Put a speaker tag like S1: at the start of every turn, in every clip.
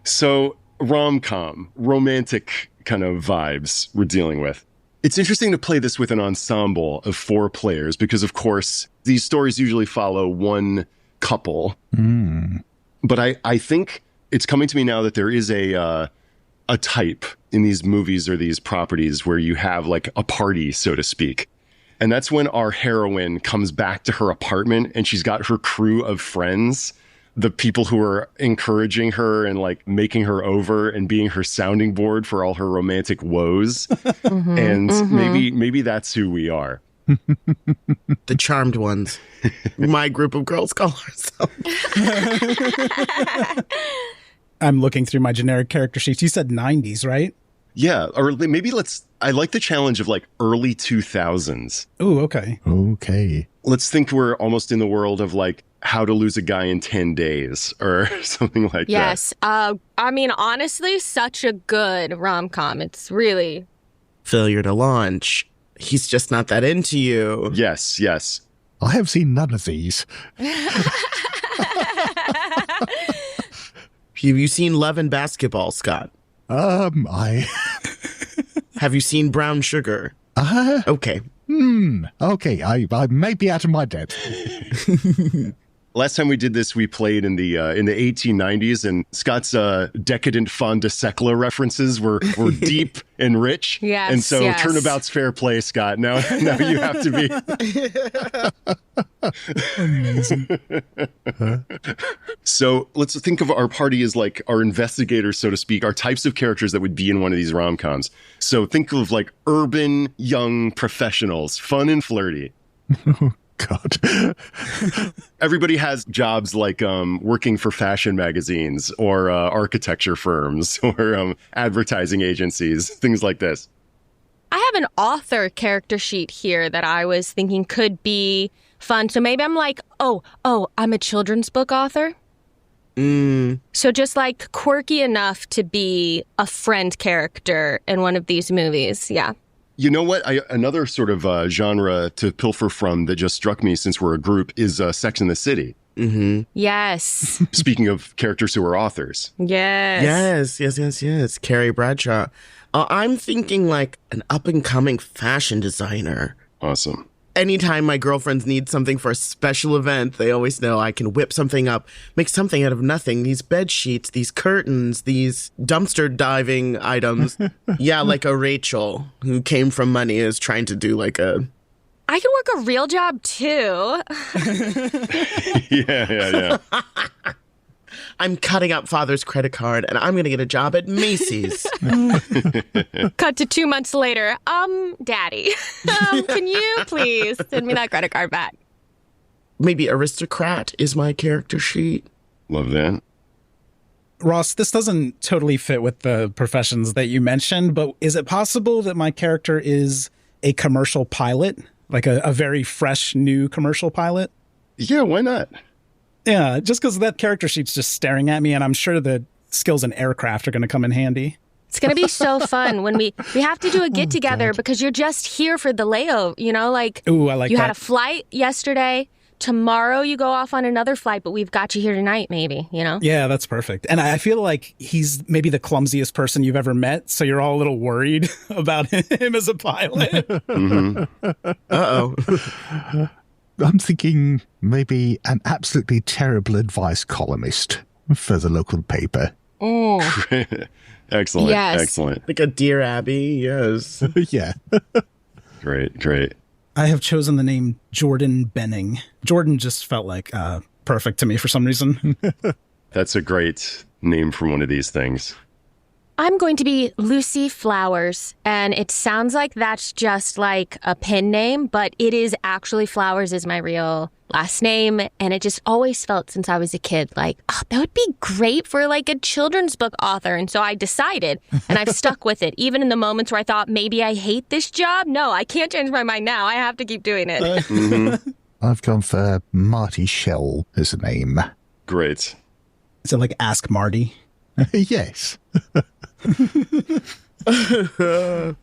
S1: So, rom-com, romantic kind of vibes we're dealing with. It's interesting to play this with an ensemble of 4 players because, of course, these stories usually follow one couple. But I think it's coming to me now that there is a type in these movies or these properties where you have like a party, so to speak. And that's when our heroine comes back to her apartment and she's got her crew of friends, the people who are encouraging her and like making her over and being her sounding board for all her romantic woes. And maybe that's who we are.
S2: The charmed ones. My group of girls call ourselves.
S3: I'm looking through my generic character sheets. You said 90s, right?
S1: Yeah, or maybe I like the challenge of like early 2000s.
S3: Ooh, okay.
S4: Okay.
S1: Let's think we're almost in the world of like How to Lose a Guy in 10 Days or something like that.
S5: Yes. I mean, honestly, such a good rom-com. It's really...
S2: Failure to launch. He's just not that into you.
S1: Yes, yes.
S4: I have seen none of these.
S2: Have you seen Love and Basketball, Scott?
S4: I...
S2: Have you seen Brown Sugar? Okay.
S4: Okay, I may be out of my depth.
S1: Last time we did this, we played in the 1890s, and Scott's decadent Fond de Sekla references were deep and rich.
S5: Yes,
S1: and so
S5: yes.
S1: turnabout's fair play, Scott. Now you have to be.
S3: Amazing.
S1: So let's think of our party as like our investigators, so to speak, our types of characters that would be in one of these rom-coms. So think of like urban young professionals, fun and flirty.
S4: God.
S1: Everybody has jobs like working for fashion magazines or architecture firms or advertising agencies, things like this.
S5: I have an author character sheet here that I was thinking could be fun. So maybe I'm like, oh, I'm a children's book author. So just like quirky enough to be a friend character in one of these movies. Yeah.
S1: You know what? Another sort of genre to pilfer from that just struck me since we're a group is Sex and the City.
S5: Yes.
S1: Speaking of characters who are authors.
S5: Yes.
S2: Yes. Carrie Bradshaw. I'm thinking like an up-and-coming fashion designer.
S1: Awesome.
S2: Anytime my girlfriends need something for a special event, they always know I can whip something up, make something out of nothing. These bed sheets, these curtains, these dumpster diving items. Yeah, like a Rachel who came from money is trying to do like a...
S5: I can work a real job too.
S1: Yeah.
S2: I'm cutting up father's credit card and I'm going to get a job at Macy's.
S5: Cut to 2 months later. Daddy, can you please send me that credit card back?
S2: Maybe aristocrat is my character sheet.
S1: Love that.
S3: Ross, this doesn't totally fit with the professions that you mentioned, but is it possible that my character is a commercial pilot? Like a very fresh, new commercial pilot?
S1: Yeah, why not?
S3: Yeah, just because that character sheet's just staring at me, and I'm sure the skills in aircraft are going to come in handy.
S5: It's going to be so fun when we have to do a get together because you're just here for the layover, you know, like
S3: Ooh, I like
S5: you
S3: that.
S5: had a flight yesterday. Tomorrow you go off on another flight, but we've got you here tonight, maybe, you know?
S3: Yeah, that's perfect. And I feel like he's maybe the clumsiest person you've ever met, so you're all a little worried about him as a pilot.
S2: Uh-oh.
S4: I'm thinking maybe an absolutely terrible advice columnist for the local paper.
S1: Excellent.
S5: Yes.
S1: Excellent.
S2: Like a Dear Abby, yes.
S4: Yeah.
S1: Great.
S3: I have chosen the name Jordan Benning. Jordan just felt like perfect to me for some reason.
S1: That's a great name for one of these things.
S5: I'm going to be Lucy Flowers, and it sounds like that's just like a pen name, but it is actually Flowers is my real last name, and it just always felt since I was a kid like, oh, that would be great for like a children's book author, and so I decided, and I've stuck with it, even in the moments where I thought maybe I hate this job. No, I can't change my mind now. I have to keep doing it.
S4: I've gone for Marty Shell as a name.
S1: Great.
S3: Is it like Ask Marty?
S4: Yes. Oh,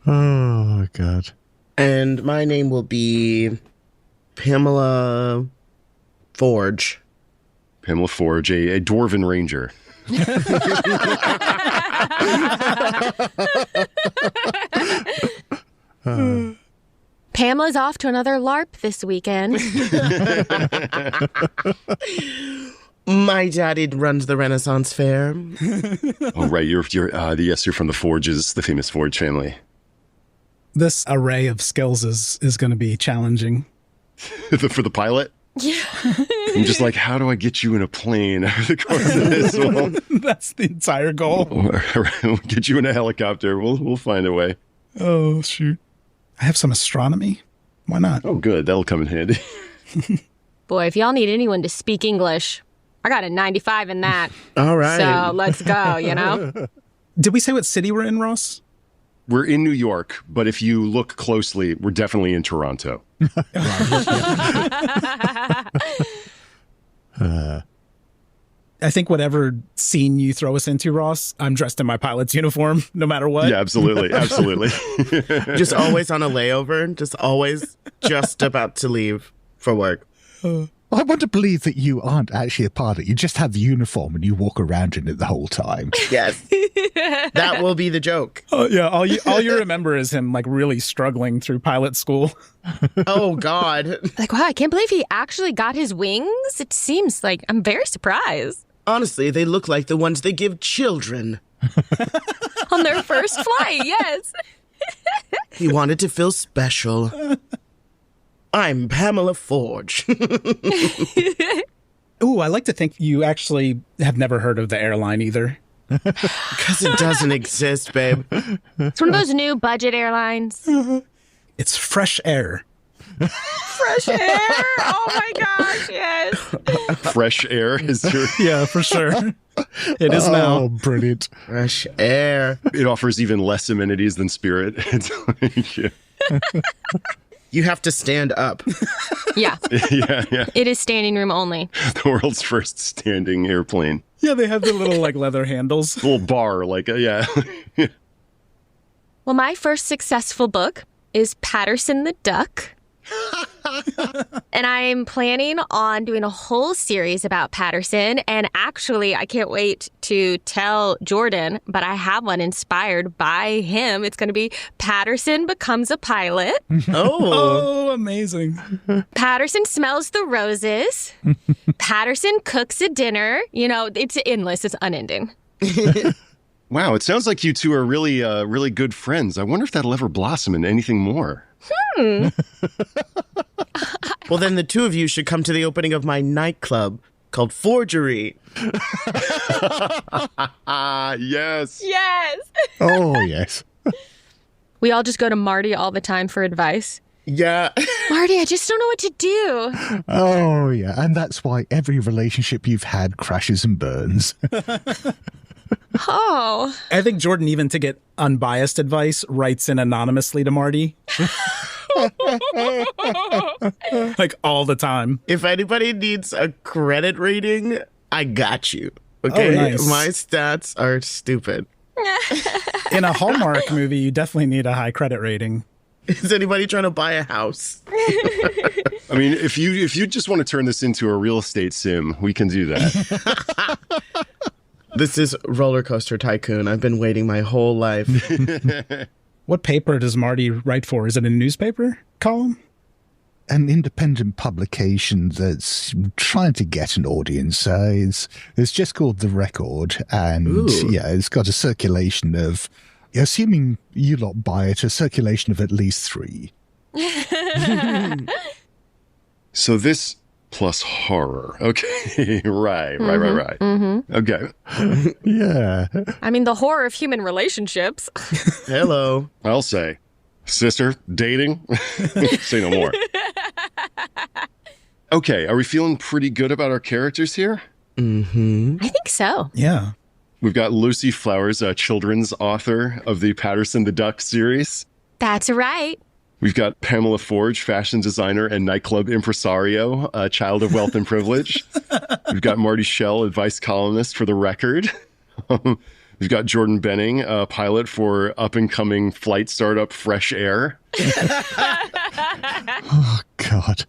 S4: God.
S2: And my name will be Pamela Forge.
S1: Pamela Forge, a Dwarven Ranger.
S5: Pamela's off to another LARP this weekend.
S2: My daddy runs the Renaissance Fair.
S1: Oh, right. You're from the Forges, the famous Forge family.
S3: This array of skills is going to be challenging.
S1: For the pilot?
S5: Yeah.
S1: I'm just like, how do I get you in a plane over the course of this?
S3: That's the entire goal.
S1: We'll get you in a helicopter. We'll find a way.
S3: Oh, shoot. I have some astronomy. Why not?
S1: Oh, good. That'll come in handy.
S5: Boy, if y'all need anyone to speak English, I got a 95 in that.
S2: All right.
S5: So let's go, you know?
S3: Did we say what city we're in, Ross?
S1: We're in New York, but if you look closely, we're definitely in Toronto.
S3: I think whatever scene you throw us into, Ross, I'm dressed in my pilot's uniform, no matter what.
S1: Yeah, absolutely. Absolutely.
S2: Just always on a layover. Just always just about to leave for work.
S4: I want to believe that you aren't actually a pilot. You just have the uniform and you walk around in it the whole time.
S2: Yes. That will be the joke.
S3: Yeah, all you remember is him like really struggling through pilot school.
S2: Oh, God.
S5: Like, wow, I can't believe he actually got his wings. It seems like I'm very surprised.
S2: Honestly, they look like the ones they give children.
S5: On their first flight, yes.
S2: He wanted to feel special. I'm Pamela Forge.
S3: Ooh, I like to think you actually have never heard of the airline either.
S2: Because it doesn't exist, babe.
S5: It's one of those new budget airlines.
S3: It's Fresh Air.
S5: Fresh air. Oh my gosh, yes.
S1: Fresh air is your...
S3: Yeah, for sure. It is now.
S4: Oh, brilliant.
S2: Fresh air.
S1: It offers even less amenities than Spirit. It's like, yeah.
S2: You have to stand up.
S5: Yeah.
S1: Yeah.
S5: It is standing room only.
S1: The world's first standing airplane.
S3: Yeah, they have the little like leather handles.
S1: Little bar, like, yeah.
S5: Well, my first successful book is Patterson the Duck. And I'm planning on doing a whole series about Patterson. And actually, I can't wait to tell Jordan, but I have one inspired by him. It's going to be Patterson Becomes a Pilot.
S3: Oh, amazing.
S5: Patterson Smells the Roses. Patterson Cooks a Dinner. You know, it's endless. It's unending.
S1: Wow, it sounds like you two are really good friends. I wonder if that'll ever blossom into anything more.
S2: Well, then the two of you should come to the opening of my nightclub called Forgery.
S1: Yes.
S5: Yes.
S4: Oh, yes.
S5: We all just go to Marty all the time for advice.
S2: Yeah.
S5: Marty, I just don't know what to do.
S4: Oh, yeah. And that's why every relationship you've had crashes and burns.
S5: Oh.
S3: I think Jordan, even to get unbiased advice, writes in anonymously to Marty. Like all the time.
S2: If anybody needs a credit rating, I got you. Okay?
S3: Oh, nice.
S2: My stats are stupid.
S3: In a Hallmark movie, you definitely need a high credit rating.
S2: Is anybody trying to buy a house?
S1: I mean, if you just want to turn this into a real estate sim, we can do that.
S2: This is Roller Coaster Tycoon. I've been waiting my whole life.
S3: What paper does Marty write for? Is it a newspaper column?
S4: An independent publication that's trying to get an audience. It's just called The Record. And
S2: Ooh.
S4: yeah, it's got a circulation of, assuming you lot buy it, a circulation of at least 3.
S1: So this plus horror. Okay. Right. Mm-hmm. Okay.
S4: Yeah.
S5: I mean, the horror of human relationships.
S2: Hello.
S1: I'll say, sister, dating, say no more. Okay. Are we feeling pretty good about our characters here?
S2: Mm-hmm.
S5: I think so.
S3: Yeah.
S1: We've got Lucy Flowers, a children's author of the Patterson the Duck series.
S5: That's right.
S1: We've got Pamela Forge, fashion designer and nightclub impresario, a child of wealth and privilege. We've got Marty Schell, advice columnist for The Record. We've got Jordan Benning, a pilot for up-and-coming flight startup Fresh Air.
S4: Oh, God.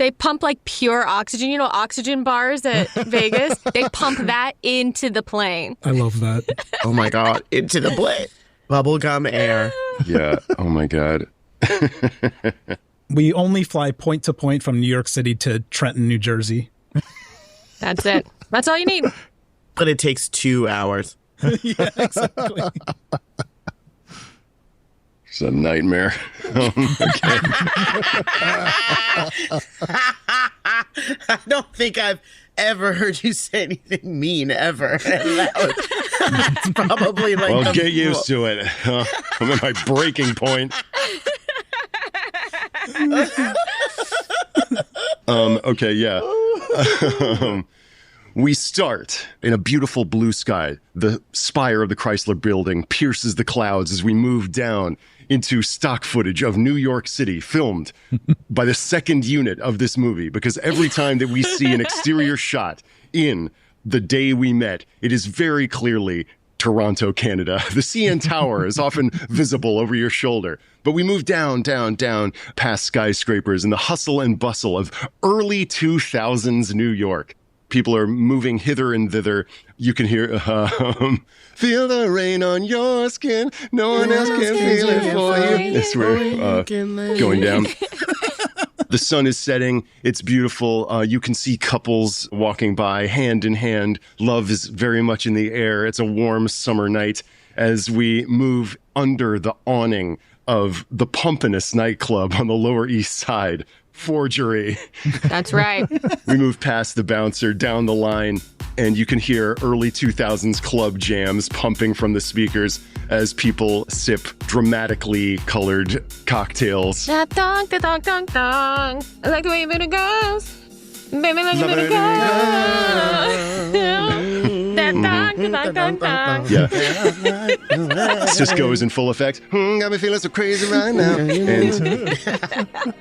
S5: They pump like pure oxygen. You know, oxygen bars at Vegas? They pump that into the plane.
S3: I love that.
S2: Oh my God, into the plane. Bubblegum air.
S1: Yeah. Oh my God.
S3: We only fly point to point from New York City to Trenton, New Jersey.
S5: That's it. That's all you need.
S2: But it takes 2 hours.
S3: Yeah, exactly.
S1: It's a nightmare. Okay.
S2: I don't think I've ever heard you say anything mean ever. That's probably like.
S1: Well, get used to it. I'm at my breaking point. Okay, yeah. We start in a beautiful blue sky. The spire of the Chrysler Building pierces the clouds as we move down into stock footage of New York City, filmed by the second unit of this movie, because every time that we see an exterior shot in The Day We Met, it is very clearly Toronto, Canada. The CN Tower is often visible over your shoulder. But we move down past skyscrapers in the hustle and bustle of early 2000s New York. People are moving hither and thither. You can hear, feel the rain on your skin. No one else can feel it for you. Yes, we're going down. The sun is setting. It's beautiful. You can see couples walking by hand in hand. Love is very much in the air. It's a warm summer night as we move under the awning of the Pumpinest nightclub on the Lower East Side. Forgery.
S5: That's right.
S1: We move past the bouncer, down the line, and you can hear early 2000s club jams pumping from the speakers as people sip dramatically colored cocktails.
S5: Da dong, da dong, dong, dong. I like the way you move it goes. Baby, like you move it goes. Da dong, da dong, dong, dong.
S1: Yeah. Cisco is in full effect. Got me feeling so crazy right now. And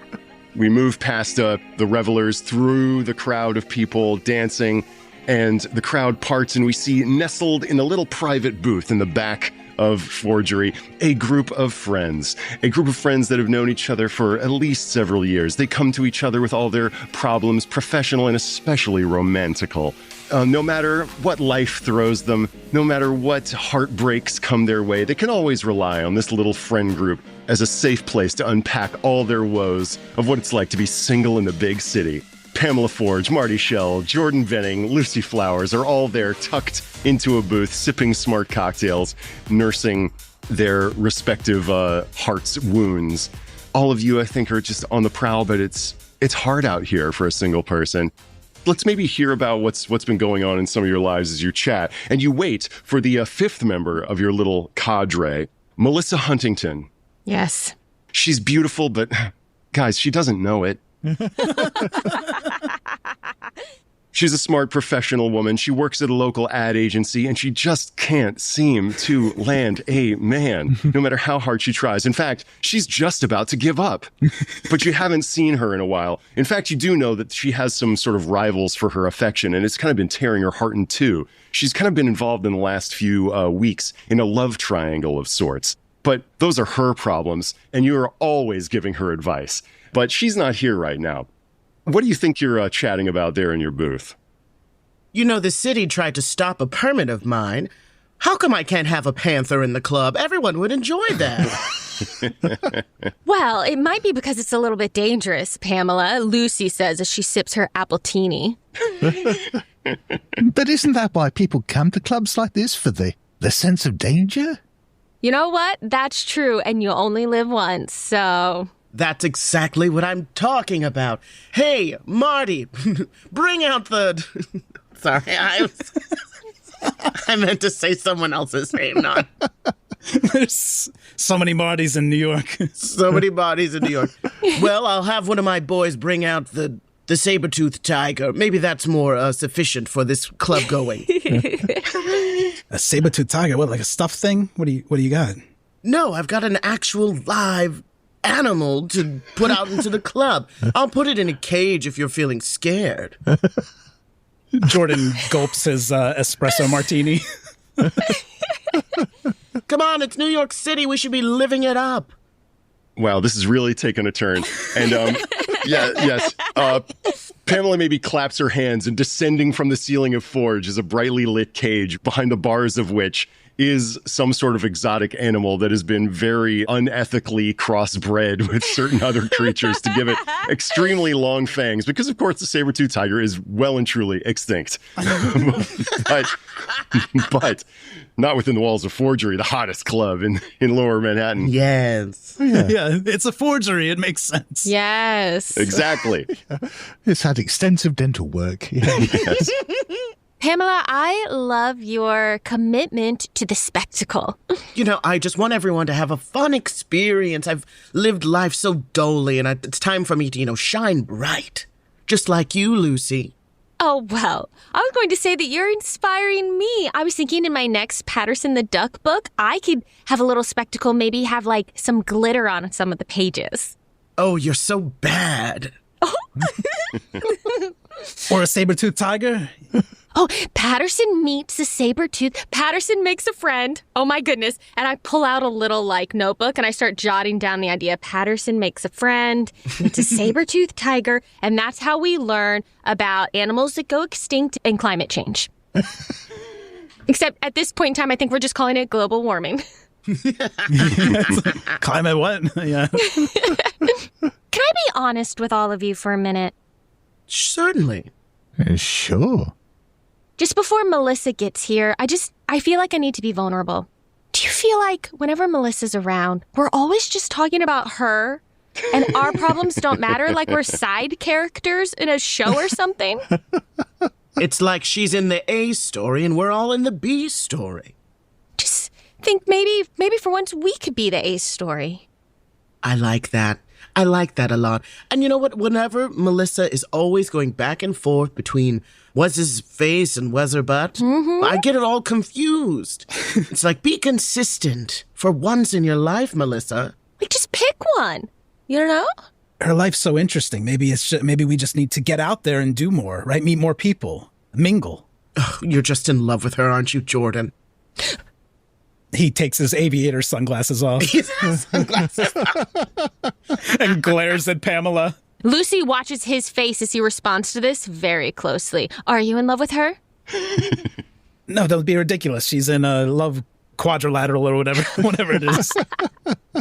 S1: we move past the revelers through the crowd of people dancing, and the crowd parts, and we see nestled in a little private booth in the back of Forgery, a group of friends that have known each other for at least several years. They come to each other with all their problems, professional and especially romantical. No matter what life throws them, no matter what heartbreaks come their way, they can always rely on this little friend group as a safe place to unpack all their woes of what it's like to be single in the big city. Pamela Forge, Marty Shell, Jordan Venning, Lucy Flowers are all there tucked into a booth, sipping smart cocktails, nursing their respective heart's wounds. All of you, I think, are just on the prowl, but it's hard out here for a single person. Let's maybe hear about what's been going on in some of your lives as you chat. And you wait for the fifth member of your little cadre, Melissa Huntington.
S5: Yes.
S1: She's beautiful, but guys, she doesn't know it. She's a smart professional woman. She works at a local ad agency, and she just can't seem to land a man, no matter how hard she tries. In fact, she's just about to give up. But you haven't seen her in a while. In fact, you do know that she has some sort of rivals for her affection, and it's kind of been tearing her heart in two. She's kind of been involved in the last few weeks in a love triangle of sorts. But those are her problems, and you're always giving her advice. But she's not here right now. What do you think you're chatting about there in your booth?
S2: You know, the city tried to stop a permit of mine. How come I can't have a panther in the club? Everyone would enjoy that.
S5: Well, it might be because it's a little bit dangerous, Pamela, Lucy says as she sips her appletini.
S4: But isn't that why people come to clubs like this, for the sense of danger?
S5: You know what? That's true, and you only live once, so...
S2: That's exactly what I'm talking about. Hey, Marty, bring out the... Sorry, I meant to say someone else's name, not...
S3: There's so many Martys in New York.
S2: So many bodies in New York. Well, I'll have one of my boys bring out the saber-toothed tiger. Maybe that's more sufficient for this club going.
S3: A saber-toothed tiger? What, like a stuffed thing? What do you got?
S2: No, I've got an actual live animal to put out into the club. I'll put it in a cage if you're feeling scared.
S3: Jordan gulps his espresso martini.
S2: Come on, it's New York City. We should be living it up.
S1: Wow, this is really taking a turn. And yes, Pamela maybe claps her hands, and descending from the ceiling of Forge is a brightly lit cage, behind the bars of which is some sort of exotic animal that has been very unethically crossbred with certain other creatures to give it extremely long fangs, because of course the saber-toothed tiger is well and truly extinct. but not within the walls of Forgery, the hottest club in lower Manhattan.
S2: Yes.
S3: Yeah, it's a forgery. It makes sense.
S5: Yes.
S1: Exactly.
S4: It's had extensive dental work. Yeah.
S1: Yes.
S5: Pamela, I love your commitment to the spectacle.
S2: I just want everyone to have a fun experience. I've lived life so dully, and it's time for me to, shine bright. Just like you, Lucy.
S5: Oh, well, I was going to say that you're inspiring me. I was thinking in my next Patterson the Duck book, I could have a little spectacle, maybe have some glitter on some of the pages.
S2: Oh, you're so bad.
S3: Or a saber-toothed tiger.
S5: Oh, Patterson meets a saber-tooth. Patterson makes a friend. Oh, my goodness. And I pull out a little, notebook, and I start jotting down the idea. Patterson makes a friend. It's a saber-tooth tiger. And that's how we learn about animals that go extinct and climate change. Except at this point in time, I think we're just calling it global warming.
S3: Climate what? Yeah.
S5: Can I be honest with all of you for a minute?
S2: Certainly.
S4: Sure.
S5: Just before Melissa gets here, I feel like I need to be vulnerable. Do you feel like whenever Melissa's around, we're always just talking about her and our problems don't matter, like we're side characters in a show or something?
S2: It's like she's in the A story and we're all in the B story.
S5: Just think maybe for once we could be the A story.
S2: I like that. I like that a lot. And you know what? Whenever Melissa is always going back and forth between was his face and was her butt, I get it all confused. It's like, be consistent for once in your life, Melissa.
S5: Just pick one, you know?
S3: Her life's so interesting. Maybe we just need to get out there and do more, right? Meet more people, mingle.
S2: Oh, you're just in love with her, aren't you, Jordan?
S3: He takes his aviator sunglasses off.
S2: Sunglasses.
S3: And glares at Pamela.
S5: Lucy watches his face as he responds to this very closely. Are you in love with her?
S3: No, don't be ridiculous. She's in a love quadrilateral or whatever it is.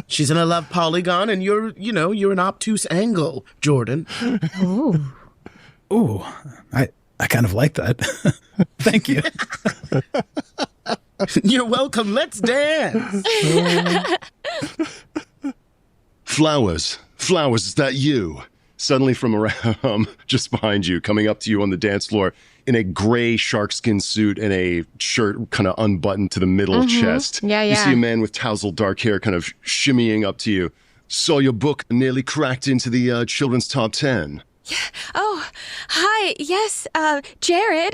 S2: She's in a love polygon, and you're an obtuse angle, Jordan.
S3: Ooh, I kind of like that. Thank you.
S2: You're welcome. Let's dance.
S1: Flowers, is that you? Suddenly from around, just behind you, coming up to you on the dance floor in a gray sharkskin suit and a shirt kind of unbuttoned to the middle chest.
S5: Yeah.
S1: You see a man with tousled dark hair kind of shimmying up to you. Saw your book nearly cracked into the children's top 10.
S5: Yeah. Oh, hi. Yes, Jared.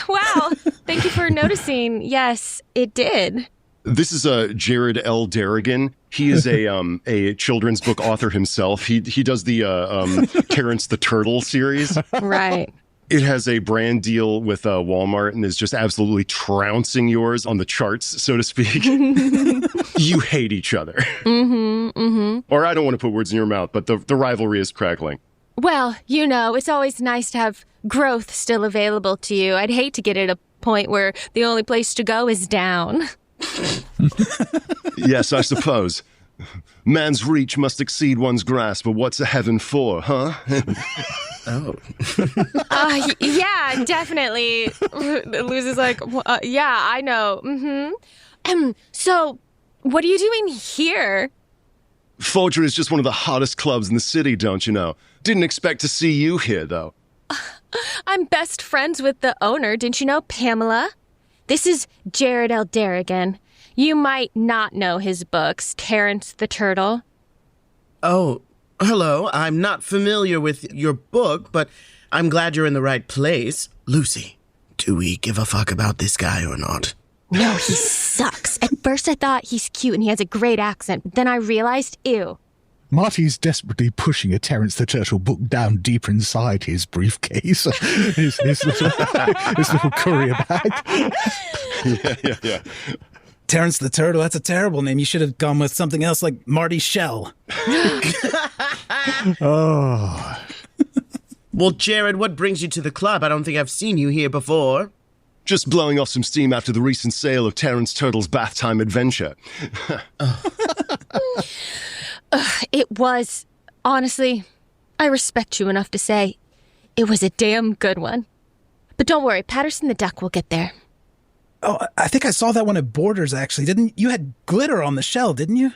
S5: Wow. Thank you for noticing. Yes, it did.
S1: This is Jared L. Derrigan. He is a children's book author himself. He does the Terrence the Turtle series.
S5: Right.
S1: It has a brand deal with Walmart and is just absolutely trouncing yours on the charts, so to speak. You hate each other. Or I don't want to put words in your mouth, but the rivalry is crackling.
S5: Well, it's always nice to have growth still available to you. I'd hate to get at a point where the only place to go is down.
S1: Yes, I suppose. Man's reach must exceed one's grasp, but what's a heaven for, huh?
S2: Oh.
S5: Yeah, definitely. Luz is like, yeah, I know. So, what are you doing here?
S1: Forgery is just one of the hottest clubs in the city, don't you know? Didn't expect to see you here, though.
S5: I'm best friends with the owner, didn't you know, Pamela? This is Jared L. Derrigan. You might not know his books, Terrence the Turtle.
S2: Oh, hello. I'm not familiar with your book, but I'm glad you're in the right place. Lucy, do we give a fuck about this guy or not?
S5: No, he sucks. At first I thought he's cute and he has a great accent, but then I realized, ew.
S4: Marty's desperately pushing a Terrence the Turtle book down deeper inside his briefcase. his little courier bag.
S1: Yeah.
S3: Terrence the Turtle, that's a terrible name. You should have gone with something else like Marty Shell.
S4: Oh,
S2: Well, Jared, what brings you to the club? I don't think I've seen you here before.
S1: Just blowing off some steam after the recent sale of Terrence Turtle's Bath Time Adventure.
S5: It was, honestly, I respect you enough to say it was a damn good one. But don't worry, Patterson the Duck will get there.
S3: Oh, I think I saw that one at Borders, actually. Didn't you? Had glitter on the shell, didn't you?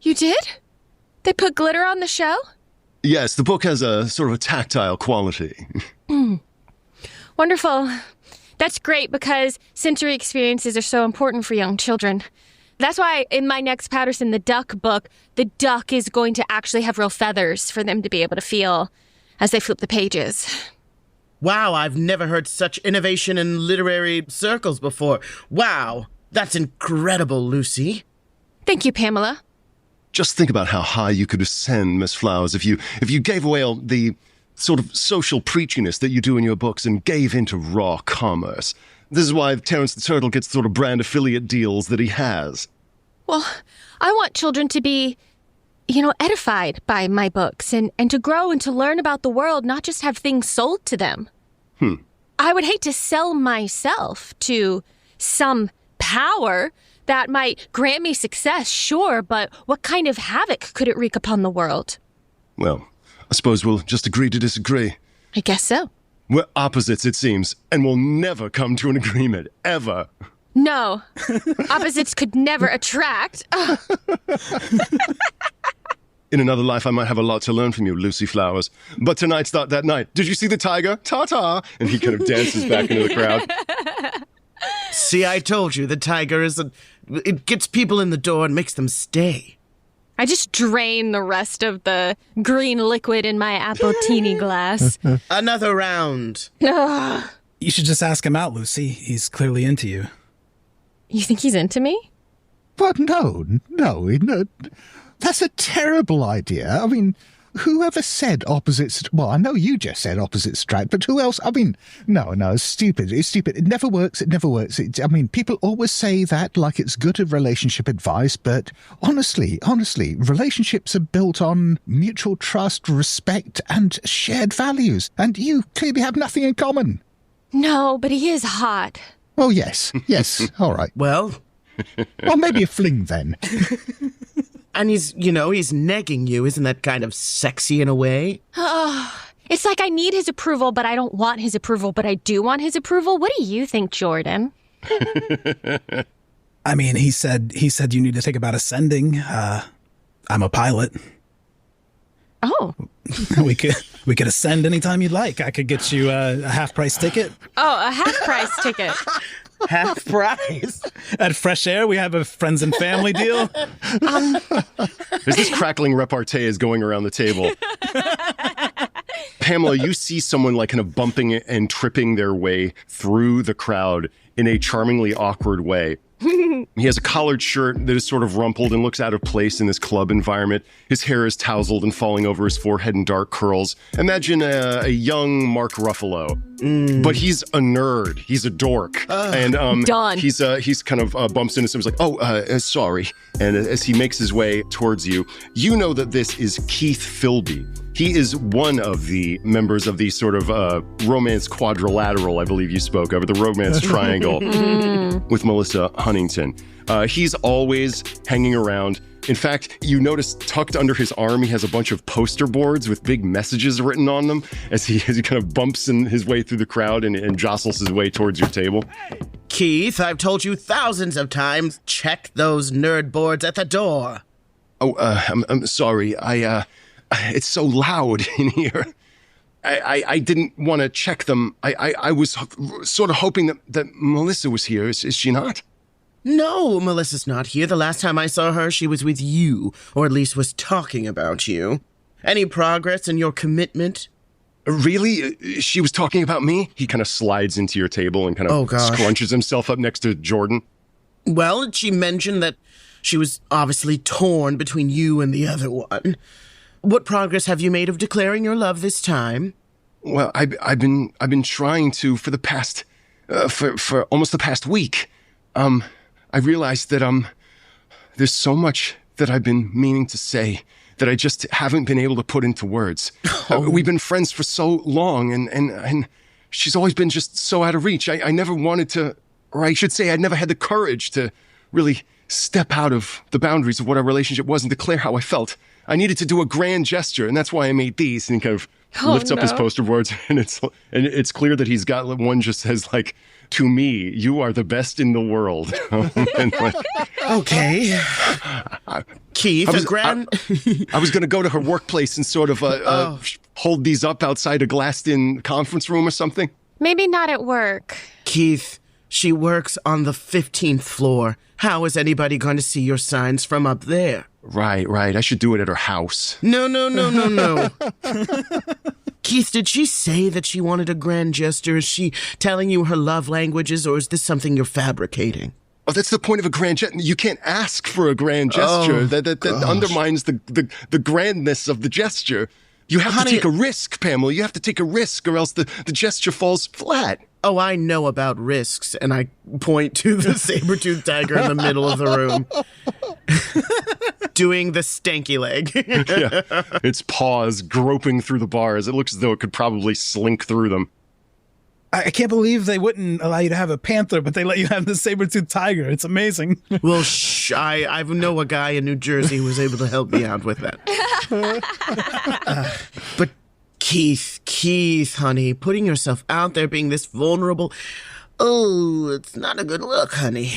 S5: You did? They put glitter on the shell?
S1: Yes, the book has a sort of a tactile quality.
S5: Wonderful. That's great because sensory experiences are so important for young children. That's why in my next Patterson the Duck book, the duck is going to actually have real feathers for them to be able to feel as they flip the pages.
S2: Wow, I've never heard such innovation in literary circles before. Wow, that's incredible, Lucy.
S5: Thank you, Pamela.
S1: Just think about how high you could ascend, Miss Flowers, if you gave away all the sort of social preachiness that you do in your books and gave into raw commerce. This is why Terrence the Turtle gets the sort of brand affiliate deals that he has.
S5: Well, I want children to be, edified by my books and to grow and to learn about the world, not just have things sold to them. I would hate to sell myself to some power that might grant me success, sure, but what kind of havoc could it wreak upon the world?
S1: Well, I suppose we'll just agree to disagree.
S5: I guess so.
S1: We're opposites, it seems, and we'll never come to an agreement, ever.
S5: No. Opposites could never attract.
S1: In another life, I might have a lot to learn from you, Lucy Flowers. But tonight's not that night. Did you see the tiger? Ta-ta! And he kind of dances back into the crowd.
S2: See, I told you, the tiger it gets people in the door and makes them stay.
S5: I just drain the rest of the green liquid in my appletini glass.
S2: Another round.
S3: You should just ask him out, Lucy. He's clearly into you.
S5: You think he's into me?
S4: But no. That's a terrible idea. I mean, whoever said opposites... Well, I know you just said opposites attract, but who else? I mean, no, it's stupid. It's stupid. It never works. People always say that like it's good of relationship advice, but honestly, relationships are built on mutual trust, respect, and shared values, and you clearly have nothing in common.
S5: No, but he is hot.
S4: Oh, yes, all right.
S2: Well,
S4: maybe a fling then.
S2: And he's negging you. Isn't that kind of sexy in a way?
S5: It's like I need his approval, but I don't want his approval, but I do want his approval. What do you think, Jordan?
S3: I mean, he said you need to think about ascending. I'm a pilot.
S5: Oh.
S3: We could ascend anytime you'd like. I could get you a half-price ticket.
S5: Oh, a half-price ticket.
S2: Half price.
S3: At Fresh Air, we have a friends and family deal.
S1: There's this crackling repartee is going around the table. Pamela, you see someone like kind of bumping and tripping their way through the crowd in a charmingly awkward way. He has a collared shirt that is sort of rumpled and looks out of place in this club environment. His hair is tousled and falling over his forehead in dark curls. Imagine a young Mark Ruffalo. But he's a nerd. He's a dork. And
S5: Done.
S1: He's kind of bumps into someone. He's like, sorry. And as he makes his way towards you, you know that this is Keith Philby. He is one of the members of the sort of romance quadrilateral, I believe you spoke of, or the romance triangle with Melissa Huntington. He's always hanging around. In fact, you notice tucked under his arm, he has a bunch of poster boards with big messages written on them as he kind of bumps in his way through the crowd and jostles his way towards your table.
S2: Keith, I've told you thousands of times, check those nerd boards at the door.
S1: I'm sorry. It's so loud in here. I didn't want to check them. I was sort of hoping that Melissa was here. Is she not?
S2: No, Melissa's not here. The last time I saw her, she was with you, or at least was talking about you. Any progress in your commitment?
S1: Really? She was talking about me? He kind of slides into your table and kind of scrunches himself up next to Jordan.
S2: Well, she mentioned that she was obviously torn between you and the other one. What progress have you made of declaring your love this time?
S1: Well, I've been trying to for the past for almost the past week. I realized that there's so much that I've been meaning to say that I just haven't been able to put into words. We've been friends for so long, and she's always been just so out of reach. I never wanted to, or I should say I never had the courage to really step out of the boundaries of what our relationship was and declare how I felt. I needed to do a grand gesture, and that's why I made these. And he kind of lifts up his poster boards, and it's clear that he's got one just says like, "To me, you are the best in the world." And like,
S2: Okay. Keith,
S1: I was going to go to her workplace and sort of hold these up outside a glassed-in conference room or something.
S5: Maybe not at work.
S2: Keith, she works on the 15th floor. How is anybody going to see your signs from up there?
S1: Right. I should do it at her house.
S2: No. Keith, did she say that she wanted a grand gesture? Is she telling you her love languages, or is this something you're fabricating?
S1: Oh, that's the point of a grand gesture. You can't ask for a grand gesture. That undermines the grandness of the gesture. You have to take a risk, Pamela. You have to take a risk, or else the gesture falls flat.
S2: Oh, I know about risks, and I point to the saber-toothed tiger in the middle of the room. Doing the stanky leg.
S1: Yeah, its paws groping through the bars. It looks as though it could probably slink through them.
S3: I can't believe they wouldn't allow you to have a panther, but they let you have the saber-toothed tiger. It's amazing.
S2: Well, I know a guy in New Jersey who was able to help me out with that. But Keith, honey, putting yourself out there, being this vulnerable, it's not a good look, honey.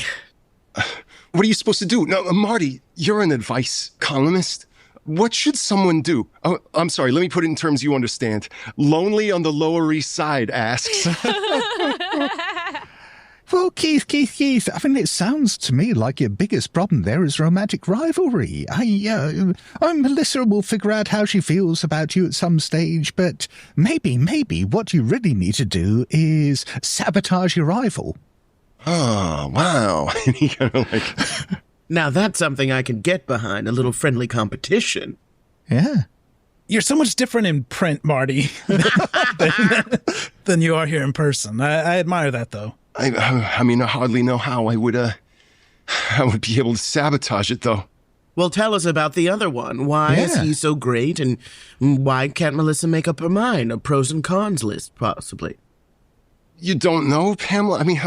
S1: What are you supposed to do? No, Marty, you're an advice columnist. What should someone do? Oh, I'm sorry, let me put it in terms you understand. Lonely on the Lower East Side asks.
S4: Well, Keith, I mean, it sounds to me like your biggest problem there is romantic rivalry. Melissa will figure out how she feels about you at some stage, but maybe what you really need to do is sabotage your rival.
S1: Oh, wow. And he kind of like...
S2: Now that's something I can get behind, a little friendly competition.
S4: Yeah.
S3: You're so much different in print, Marty, than you are here in person. I admire that, though.
S1: I mean, I hardly know how I would be able to sabotage it, though.
S2: Well, tell us about the other one. Why is he so great, and why can't Melissa make up her mind? A pros and cons list, possibly.
S1: You don't know, Pamela? I mean,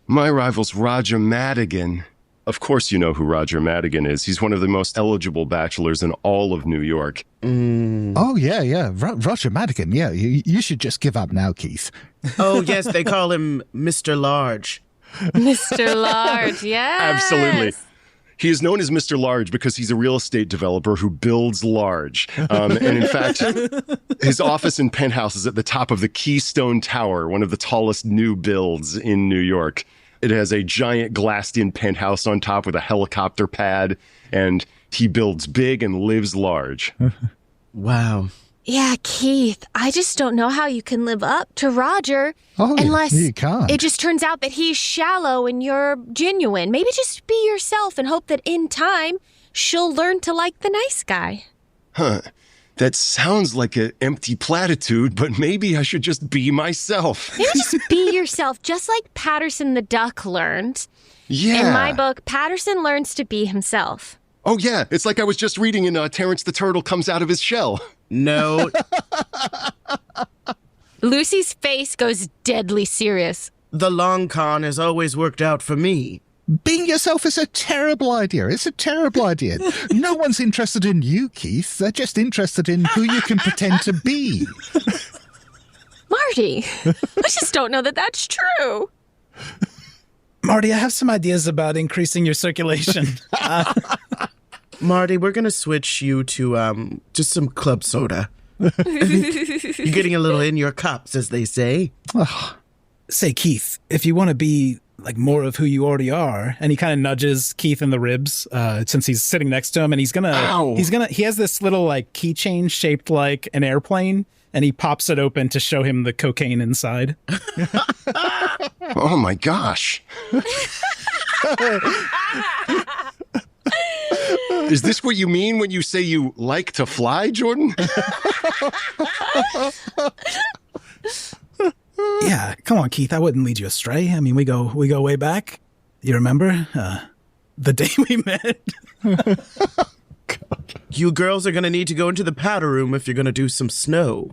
S1: my rival's Roger Madigan. Of course you know who Roger Madigan is. He's one of the most eligible bachelors in all of New York.
S4: Oh, yeah. Roger Madigan, yeah. You should just give up now, Keith.
S2: Oh, yes, they call him Mr. Large.
S5: Mr. Large, yes.
S1: Absolutely. He is known as Mr. Large because he's a real estate developer who builds large. And in fact, his office and penthouse is at the top of the Keystone Tower, one of the tallest new builds in New York. It has a giant glassed-in penthouse on top with a helicopter pad, and he builds big and lives large.
S2: Wow.
S5: Yeah, Keith, I just don't know how you can live up to Roger unless
S4: you can't.
S5: It just turns out that he's shallow and you're genuine. Maybe just be yourself and hope that in time she'll learn to like the nice guy.
S1: Huh. That sounds like an empty platitude, but maybe I should just be myself.
S5: Maybe just be yourself, just like Patterson the duck learned.
S1: Yeah.
S5: In my book, Patterson learns to be himself.
S1: Oh, yeah. It's like I was just reading in Terrence the Turtle Comes Out of His Shell.
S2: No.
S5: Lucy's face goes deadly serious.
S2: The long con has always worked out for me.
S4: Being yourself is a terrible idea. It's a terrible idea. No one's interested in you, Keith. They're just interested in who you can pretend to be.
S5: Marty, I just don't know that that's true.
S3: Marty, I have some ideas about increasing your circulation.
S2: Marty, we're going to switch you to just some club soda. You're getting a little in your cups, as they say.
S3: Say, Keith, if you want to be like more of who you already are, and he kind of nudges Keith in the ribs since he's sitting next to him, and he has this little like keychain shaped like an airplane, and he pops it open to show him the cocaine inside.
S1: Oh my gosh. Is this what you mean when you say you like to fly, Jordan?
S3: Yeah, come on, Keith. I wouldn't lead you astray. I mean, we go way back. You remember the day we met?
S2: You girls are going to need to go into the powder room if you're going to do some snow.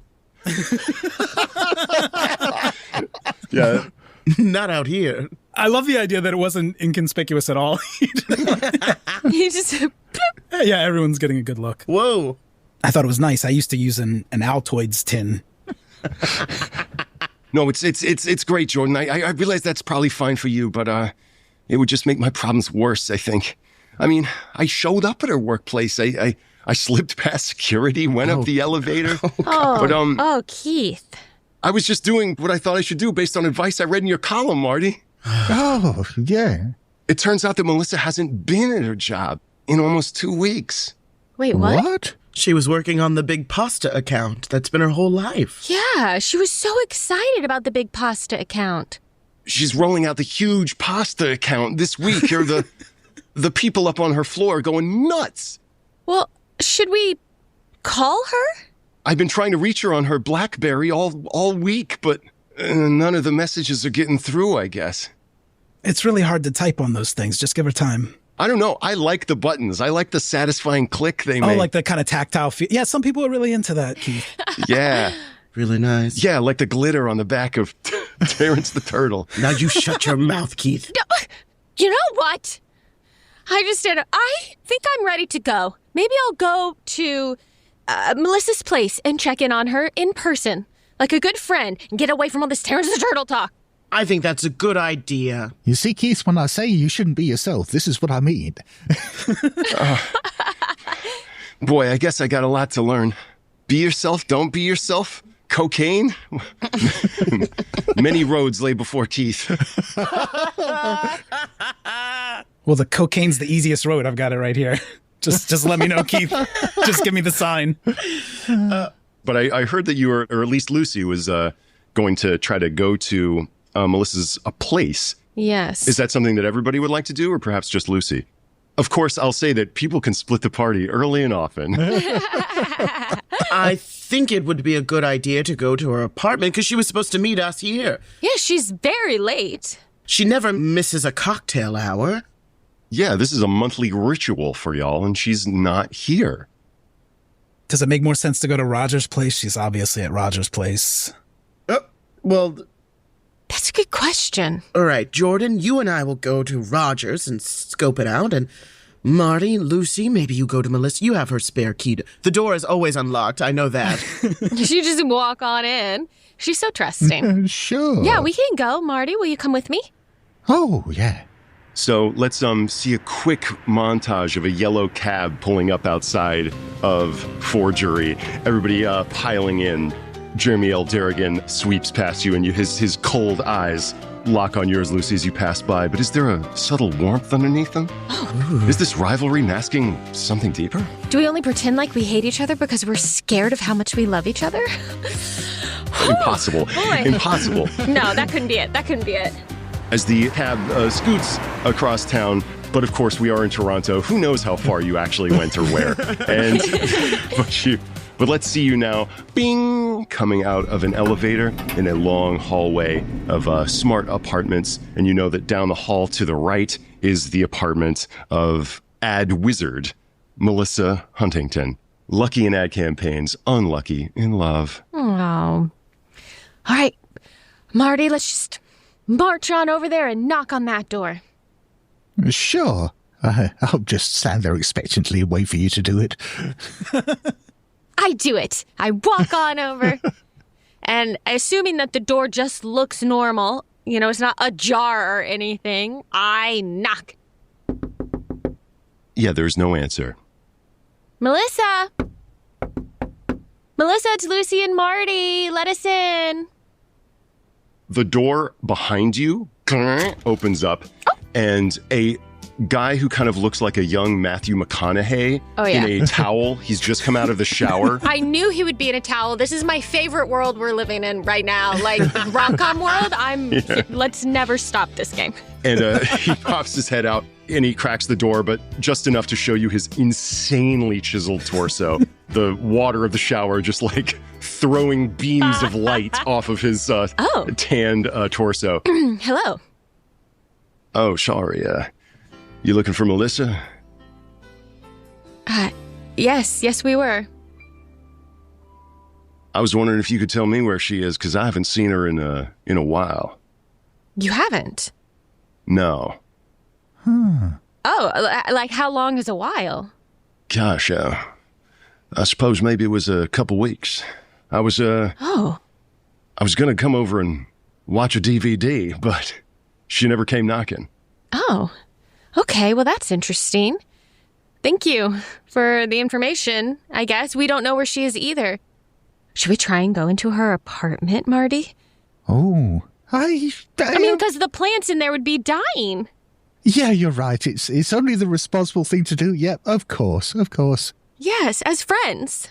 S1: Yeah.
S2: Not out here.
S3: I love the idea that it wasn't inconspicuous at all.
S5: You just
S3: Yeah, everyone's getting a good look.
S2: Whoa.
S3: I thought it was nice. I used to use an Altoids tin.
S1: No, it's great, Jordan. I realize that's probably fine for you, but it would just make my problems worse, I think. I mean, I showed up at her workplace. I slipped past security, went up the elevator.
S5: Oh, Keith.
S1: I was just doing what I thought I should do based on advice I read in your column, Marty.
S4: Oh, yeah.
S1: It turns out that Melissa hasn't been at her job in almost 2 weeks.
S5: Wait, what?
S4: What?
S2: She was working on the big pasta account. That's been her whole life.
S5: Yeah, she was so excited about the big pasta account.
S1: She's rolling out the huge pasta account this week. Or the people up on her floor going nuts.
S5: Well, should we call her?
S1: I've been trying to reach her on her BlackBerry all week, but none of the messages are getting through, I guess.
S3: It's really hard to type on those things. Just give her time.
S1: I don't know. I like the buttons. I like the satisfying click they make.
S3: Oh, like the kind of tactile feel. Yeah, some people are really into that, Keith.
S1: Yeah.
S2: Really nice.
S1: Yeah, like the glitter on the back of Terrence the Turtle.
S2: Now you shut your mouth, Keith.
S5: You know what? I think I'm ready to go. Maybe I'll go to Melissa's place and check in on her in person, like a good friend, and get away from all this Terrence the Turtle talk.
S2: I think that's a good idea.
S4: You see, Keith, when I say you shouldn't be yourself, this is what I mean.
S1: Boy, I guess I got a lot to learn. Be yourself, don't be yourself. Cocaine? Many roads lay before Keith.
S3: Well, the cocaine's the easiest road. I've got it right here. Just let me know, Keith. Just give me the sign.
S1: But I heard that you were, or at least Lucy was going to try to go to Melissa's place.
S5: Yes.
S1: Is that something that everybody would like to do, or perhaps just Lucy? Of course, I'll say that people can split the party early and often.
S2: I think it would be a good idea to go to her apartment because she was supposed to meet us here.
S5: Yeah, she's very late.
S2: She never misses a cocktail hour.
S1: Yeah, this is a monthly ritual for y'all, and she's not here.
S3: Does it make more sense to go to Roger's place? She's obviously at Roger's place.
S2: Well,
S5: That's a good question.
S2: all right, Jordan, you and I will go to Rogers and scope it out. And Marty, Lucy, maybe you go to Melissa. You have her spare key. The door is always unlocked. I know that.
S5: She just walk on in. She's so trusting.
S4: Sure.
S5: Yeah, we can go. Marty, will you come with me?
S4: Oh, yeah.
S1: So let's see a quick montage of a yellow cab pulling up outside of Forgery. Everybody piling in. Jeremy L. Derrigan sweeps past you, and his cold eyes lock on yours, Lucy, as you pass by. But is there a subtle warmth underneath them? Oh. Is this rivalry masking something deeper?
S5: Do we only pretend like we hate each other because we're scared of how much we love each other?
S1: Impossible.
S5: Boy.
S1: Impossible.
S5: No, that couldn't be it. That couldn't be it.
S1: As the cab scoots across town, but of course we are in Toronto. Who knows how far you actually went or where? And but let's see you now, bing, coming out of an elevator in a long hallway of smart apartments. And you know that down the hall to the right is the apartment of ad wizard Melissa Huntington. Lucky in ad campaigns, unlucky in love.
S5: Oh. All right, Marty, let's just march on over there and knock on that door.
S4: Sure. I'll just stand there expectantly and wait for you to do it.
S5: I do it. I walk on over. And assuming that the door just looks normal, it's not ajar or anything, I knock.
S1: Yeah, there's no answer.
S5: Melissa! Melissa, it's Lucy and Marty. Let us in.
S1: The door behind you opens up, and a guy who kind of looks like a young Matthew McConaughey in a towel. He's just come out of the shower.
S5: I knew he would be in a towel. This is my favorite world we're living in right now. Like, rom-com world, let's never stop this game.
S1: And he pops his head out, and he cracks the door, but just enough to show you his insanely chiseled torso. The water of the shower just like throwing beams of light off of his tanned torso.
S5: Hello.
S1: Oh, sorry. You looking for Melissa?
S5: Yes, we were.
S1: I was wondering if you could tell me where she is, because I haven't seen her in a while.
S5: You haven't?
S1: No.
S5: Oh, like how long is a while?
S1: Gosh, I suppose maybe it was a couple weeks. I was
S5: Oh.
S1: I was gonna come over and watch a DVD, but she never came knocking.
S5: Oh. Okay, well that's interesting. Thank you for the information, I guess. We don't know where she is either. Should we try and go into her apartment, Marty?
S4: Oh, I
S5: mean, because the plants in there would be dying.
S4: Yeah, you're right. It's only the responsible thing to do. Yep, of course.
S5: Yes, as friends.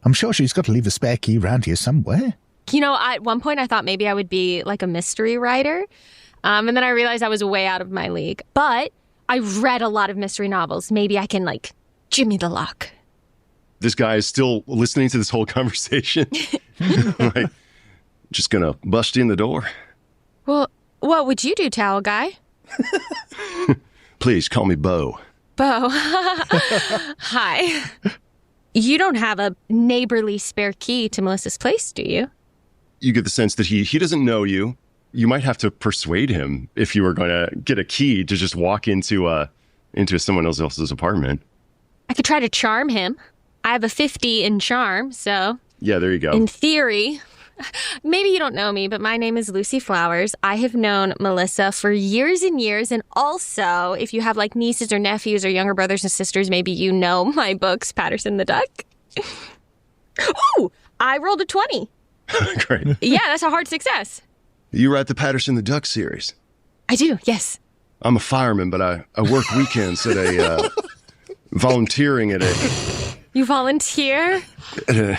S4: I'm sure she's got to leave a spare key around here somewhere.
S5: You know, at one point I thought maybe I would be like a mystery writer. And then I realized I was way out of my league. But I read a lot of mystery novels. Maybe I can, like, Jimmy the lock.
S1: This guy is still listening to this whole conversation. Like, just gonna bust in the door.
S5: Well, what would you do, towel guy?
S1: Please call me Bo.
S5: Bo. Hi. You don't have a neighborly spare key to Melissa's place, do you?
S1: You get the sense that he doesn't know you. You might have to persuade him if you were going to get a key to just walk into someone else's apartment.
S5: I could try to charm him. I have a 50 in charm, so...
S1: Yeah, there you go.
S5: In theory... Maybe you don't know me, but my name is Lucy Flowers. I have known Melissa for years and years, and also, if you have like nieces or nephews or younger brothers and sisters, maybe you know my books, Patterson the Duck. Ooh, I rolled a 20.
S1: Great.
S5: Yeah, that's a hard success.
S1: You write the Patterson the Duck series?
S5: I do, yes.
S1: I'm a fireman, but I work weekends at a volunteering at a...
S5: You volunteer?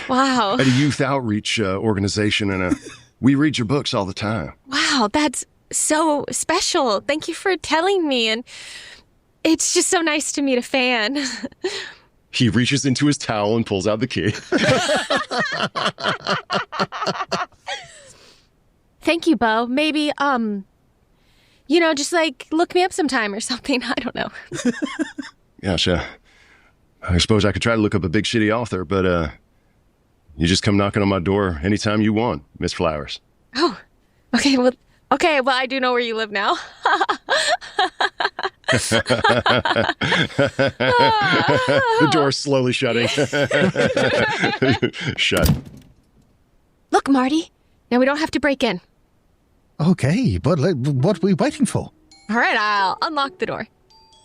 S5: Wow.
S1: At a youth outreach organization, and we read your books all the time.
S5: Wow, that's so special. Thank you for telling me, and it's just so nice to meet a fan.
S1: He reaches into his towel and pulls out the key.
S5: Thank you, Bo. Maybe, just like look me up sometime or something. I don't know.
S1: Gosh, I suppose I could try to look up a big shitty author, but you just come knocking on my door anytime you want, Miss Flowers.
S5: Oh, okay. Well, I do know where you live now.
S1: The door's slowly shutting. Shut.
S5: Look, Marty. Now we don't have to break in.
S4: Okay, but what are we waiting for?
S5: All right, I'll unlock the door.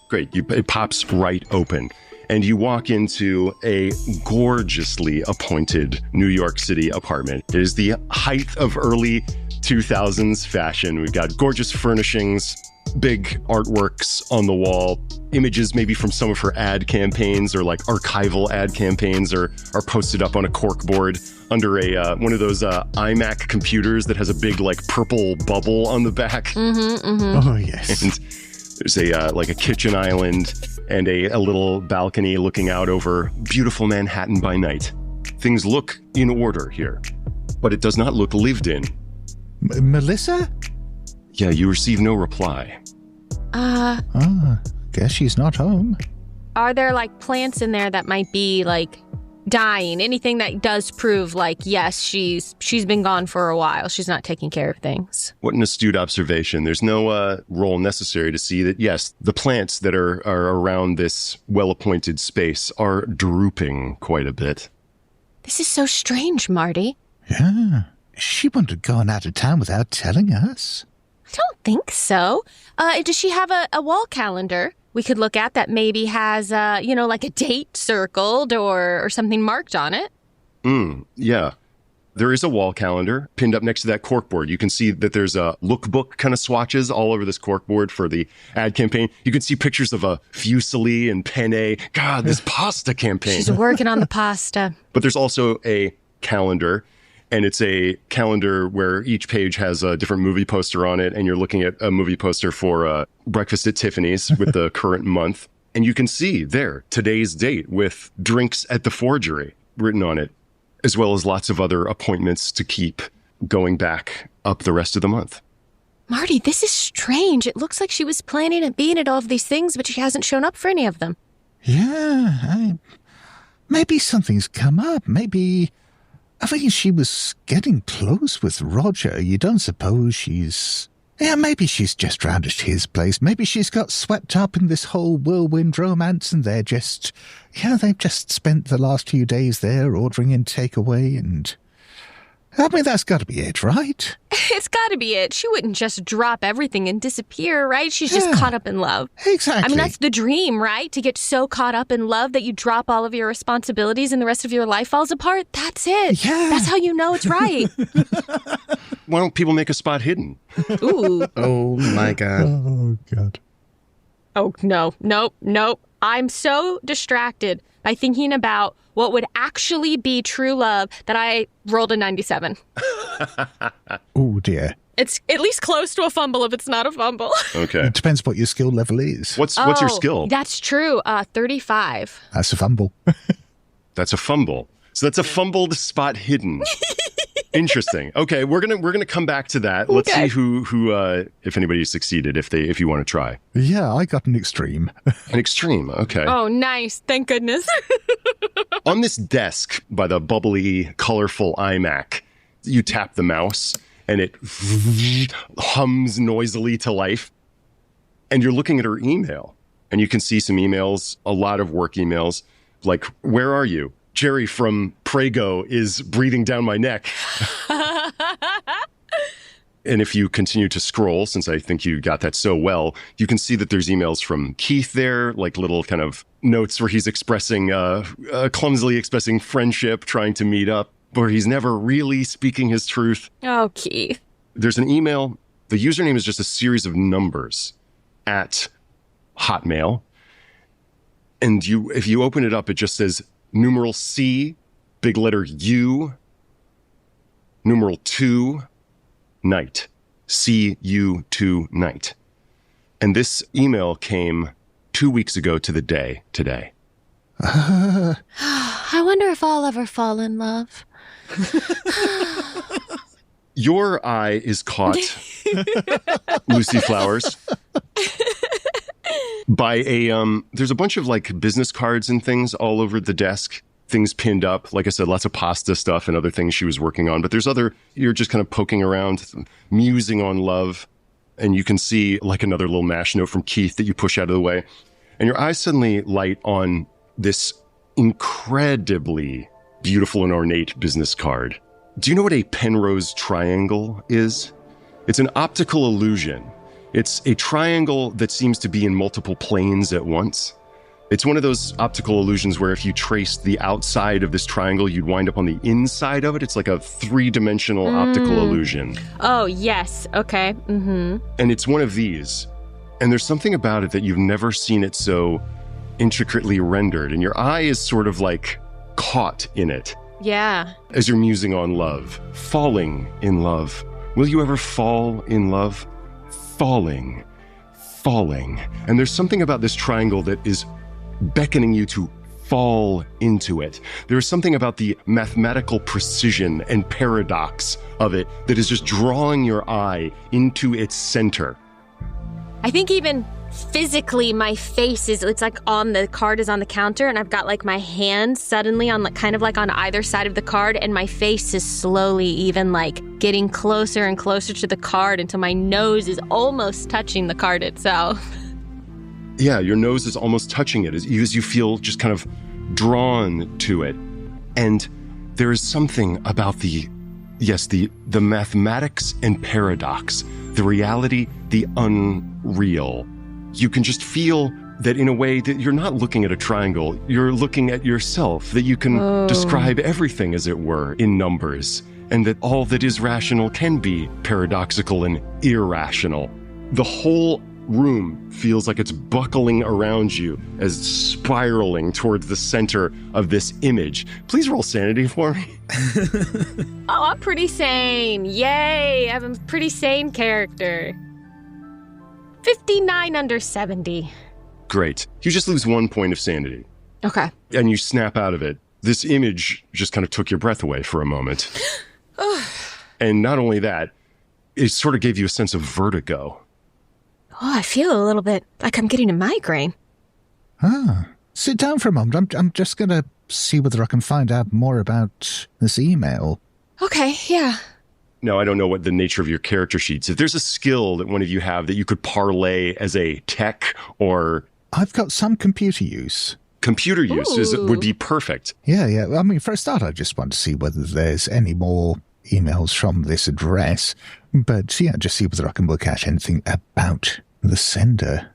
S1: Great. It pops right open. And you walk into a gorgeously appointed New York City apartment. It is the height of early 2000s fashion. We've got gorgeous furnishings, big artworks on the wall, images maybe from some of her ad campaigns or like archival ad campaigns are posted up on a corkboard under a one of those iMac computers that has a big like purple bubble on the back.
S4: Oh, yes.
S1: And there's a kitchen island and a little balcony looking out over beautiful Manhattan by night. Things look in order here, but it does not look lived in.
S4: Melissa?
S1: Yeah, you receive no reply.
S4: Guess she's not home.
S5: Are there like plants in there that might be like dying? Anything that does prove like, yes, she's been gone for a while. She's not taking care of things.
S1: What an astute observation. There's no role necessary to see that, yes, the plants that are around this well-appointed space are drooping quite a bit.
S5: This is so strange, Marty.
S4: Yeah. She wouldn't have gone out of town without telling us.
S5: I don't think so. Does she have a wall calendar we could look at that maybe has, like a date circled or something marked on it?
S1: Yeah. There is a wall calendar pinned up next to that corkboard. You can see that there's a lookbook kind of swatches all over this corkboard for the ad campaign. You can see pictures of a fusilli and penne. God, this pasta campaign.
S5: She's working on the pasta.
S1: But there's also a calendar. And it's a calendar where each page has a different movie poster on it. And you're looking at a movie poster for Breakfast at Tiffany's with the current month. And you can see there today's date with drinks at the Forgery written on it, as well as lots of other appointments to keep going back up the rest of the month.
S5: Marty, this is strange. It looks like she was planning on being at all of these things, but she hasn't shown up for any of them.
S4: Yeah, maybe something's come up. Maybe, I mean, she was getting close with Roger. You don't suppose she's... Yeah, maybe she's just round at his place. Maybe she's got swept up in this whole whirlwind romance and they're just... Yeah, they've just spent the last few days there ordering in takeaway and... I mean, that's got to be it, right?
S5: It's got to be it. She wouldn't just drop everything and disappear, right? She's just caught up in love.
S4: Exactly.
S5: I mean, that's the dream, right? To get so caught up in love that you drop all of your responsibilities and the rest of your life falls apart. That's it.
S4: Yeah.
S5: That's how you know it's right.
S1: Why don't people make a spot hidden?
S5: Ooh.
S2: Oh, my God.
S4: Oh, God.
S5: Oh, no. Nope. I'm so distracted by thinking about what would actually be true love that I rolled a 97.
S4: Oh, dear.
S5: It's at least close to a fumble if it's not a fumble.
S1: Okay.
S4: It depends what your skill level is.
S1: What's your skill?
S5: That's true. 35.
S4: That's a fumble.
S1: That's a fumble. So that's a fumbled spot hidden. Interesting. Okay, we're gonna come back to that. Let's see who if anybody succeeded, if you want to try.
S4: Yeah, I got an extreme.
S1: An extreme. Okay.
S5: Oh, nice. Thank goodness.
S1: On this desk by the bubbly, colorful iMac, you tap the mouse and it hums noisily to life. And you're looking at her email and you can see some emails, a lot of work emails, like, where are you? Jerry from Prego is breathing down my neck. And if you continue to scroll, since I think you got that so well, you can see that there's emails from Keith there, like little kind of notes where he's expressing, clumsily expressing friendship, trying to meet up, where he's never really speaking his truth.
S5: Oh, Keith.
S1: There's an email. The username is just a series of numbers at Hotmail. And if you open it up, it just says numeral C, big letter U, numeral 2, night. CU2 night. And this email came 2 weeks ago to the day today.
S5: I wonder if I'll ever fall in love.
S1: Your eye is caught, Lucy Flowers, by there's a bunch of like business cards and things all over the desk, things pinned up. Like I said, lots of pasta stuff and other things she was working on. But there's you're just kind of poking around, musing on love. And you can see like another little mash note from Keith that you push out of the way. And your eyes suddenly light on this incredibly beautiful and ornate business card. Do you know what a Penrose triangle is? It's an optical illusion. It's a triangle that seems to be in multiple planes at once. It's one of those optical illusions where if you trace the outside of this triangle, you'd wind up on the inside of it. It's like a three-dimensional optical illusion.
S5: Oh, yes. Okay. Mm-hmm.
S1: And it's one of these. And there's something about it that you've never seen it so intricately rendered. And your eye is sort of like caught in it.
S5: Yeah.
S1: As you're musing on love, falling in love. Will you ever fall in love? Falling. And there's something about this triangle that is beckoning you to fall into it. There's something about the mathematical precision and paradox of it that is just drawing your eye into its center.
S5: I think even physically my face it's like on the card is on the counter and I've got like my hand suddenly on like kind of like on either side of the card and my face is slowly even like getting closer and closer to the card until my nose is almost touching the card itself.
S1: Yeah, your nose is almost touching it as you feel just kind of drawn to it. And there is something about the mathematics and paradox, the reality, the unreal. You can just feel that in a way that you're not looking at a triangle, you're looking at yourself, that you can describe everything, as it were, in numbers, and that all that is rational can be paradoxical and irrational. The whole room feels like it's buckling around you as spiraling towards the center of this image. Please roll sanity for me.
S5: Oh, I'm pretty sane. Yay, I'm a pretty sane character. 59 under 70.
S1: Great. You just lose 1 point of sanity.
S5: Okay.
S1: And you snap out of it. This image just kind of took your breath away for a moment. And not only that, it sort of gave you a sense of vertigo.
S5: Oh, I feel a little bit like I'm getting a migraine.
S4: Sit down for a moment. I'm just going to see whether I can find out more about this email.
S5: Okay, yeah.
S1: Now, I don't know what the nature of your character sheets. If there's a skill that one of you have that you could parlay as a tech or...
S4: I've got some computer use.
S1: Computer use would be perfect.
S4: Yeah. I mean, for a start, I just want to see whether there's any more emails from this address. But yeah, just see whether I can work out anything about the sender.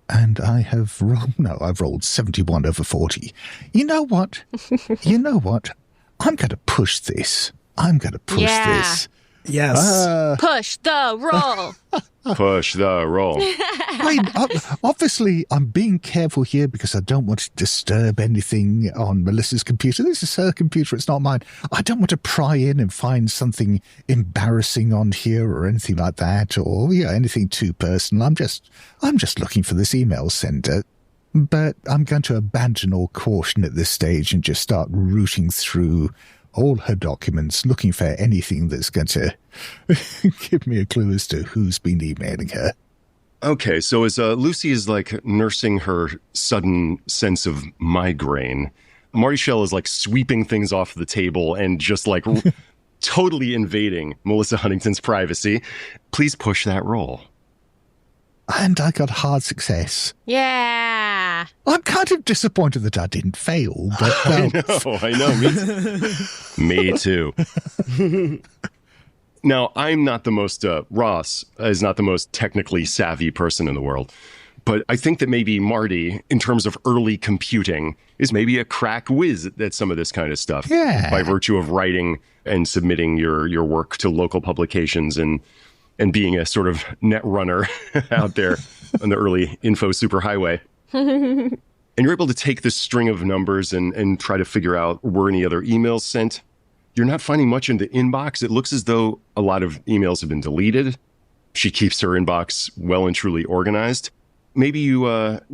S4: And I've rolled 71 over 40. You know what? I'm going to push this. This.
S3: Yes.
S5: Push the roll.
S1: Push the roll.
S4: I mean, obviously, I'm being careful here because I don't want to disturb anything on Melissa's computer. This is her computer, it's not mine. I don't want to pry in and find something embarrassing on here or anything like that, or anything too personal. I'm just looking for this email sender. But I'm going to abandon all caution at this stage and just start rooting through all her documents, looking for anything that's going to give me a clue as to who's been emailing her.
S1: Okay, so as Lucy is like nursing her sudden sense of migraine, Marty Shell is like sweeping things off the table and just like totally invading Melissa Huntington's privacy. Please push that roll.
S4: And I got hard success.
S5: Yeah.
S4: I'm kind of disappointed that I didn't fail, but well...
S1: I know. Me too. Now, I'm not the most, Ross is not the most technically savvy person in the world, but I think that maybe Marty, in terms of early computing, is maybe a crack whiz at some of this kind of stuff.
S4: Yeah.
S1: By virtue of writing and submitting your work to local publications and being a sort of net runner out there on the early info superhighway. And you're able to take this string of numbers and try to figure out were any other emails sent. You're not finding much in the inbox. It looks as though a lot of emails have been deleted. She keeps her inbox well and truly organized. Maybe you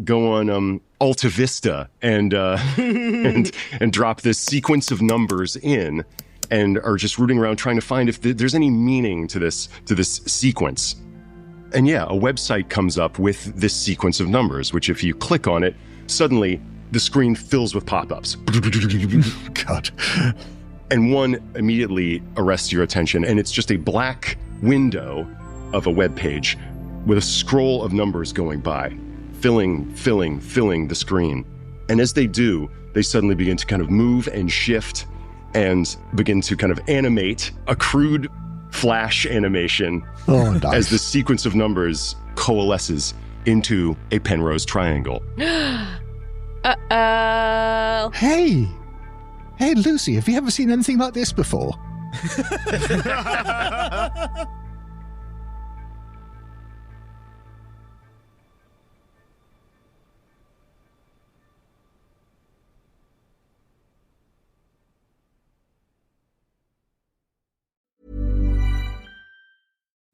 S1: go on Alta Vista and drop this sequence of numbers in and are just rooting around trying to find if there's any meaning to this sequence. And yeah, a website comes up with this sequence of numbers, which if you click on it, suddenly the screen fills with pop-ups.
S4: God.
S1: And one immediately arrests your attention, and it's just a black window of a web page with a scroll of numbers going by, filling the screen. And as they do, they suddenly begin to kind of move and shift and begin to kind of animate a crude flash animation
S4: nice.
S1: As the sequence of numbers coalesces into a Penrose triangle.
S5: Uh-oh.
S4: Hey, Lucy, have you ever seen anything like this before?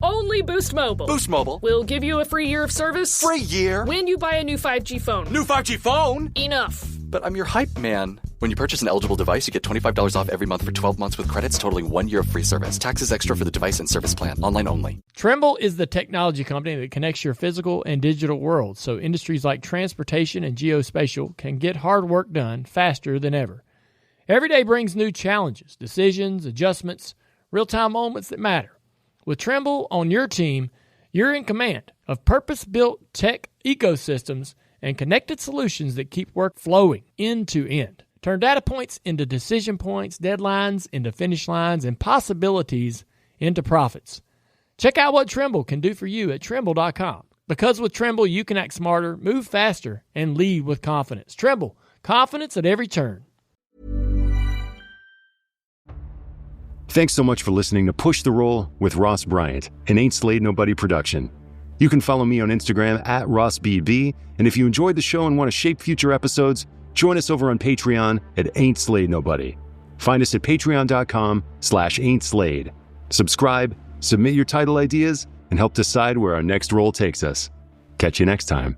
S6: Only Boost Mobile.
S7: Boost Mobile.
S6: We'll give you a free year of service.
S7: Free year?
S6: When you buy a new 5G phone.
S7: New 5G phone?
S6: Enough.
S7: But I'm your hype man. When you purchase an eligible device, you get $25 off every month for 12 months with credits totaling 1 year of free service. Taxes extra for the device and service plan. Online only.
S8: Trimble is the technology company that connects your physical and digital worlds so industries like transportation and geospatial can get hard work done faster than ever. Every day brings new challenges, decisions, adjustments, real-time moments that matter. With Trimble on your team, you're in command of purpose-built tech ecosystems and connected solutions that keep work flowing end to end. Turn data points into decision points, deadlines into finish lines, and possibilities into profits. Check out what Trimble can do for you at Trimble.com. Because with Trimble, you can act smarter, move faster, and lead with confidence. Trimble, confidence at every turn.
S1: Thanks so much for listening to Push the Roll with Ross Bryant, an Ain't Slayed Nobody production. You can follow me on Instagram at RossBB, and if you enjoyed the show and want to shape future episodes, join us over on Patreon at Ain't Slayed Nobody. Find us at patreon.com/Ain't Slayed. Subscribe, submit your title ideas, and help decide where our next roll takes us. Catch you next time.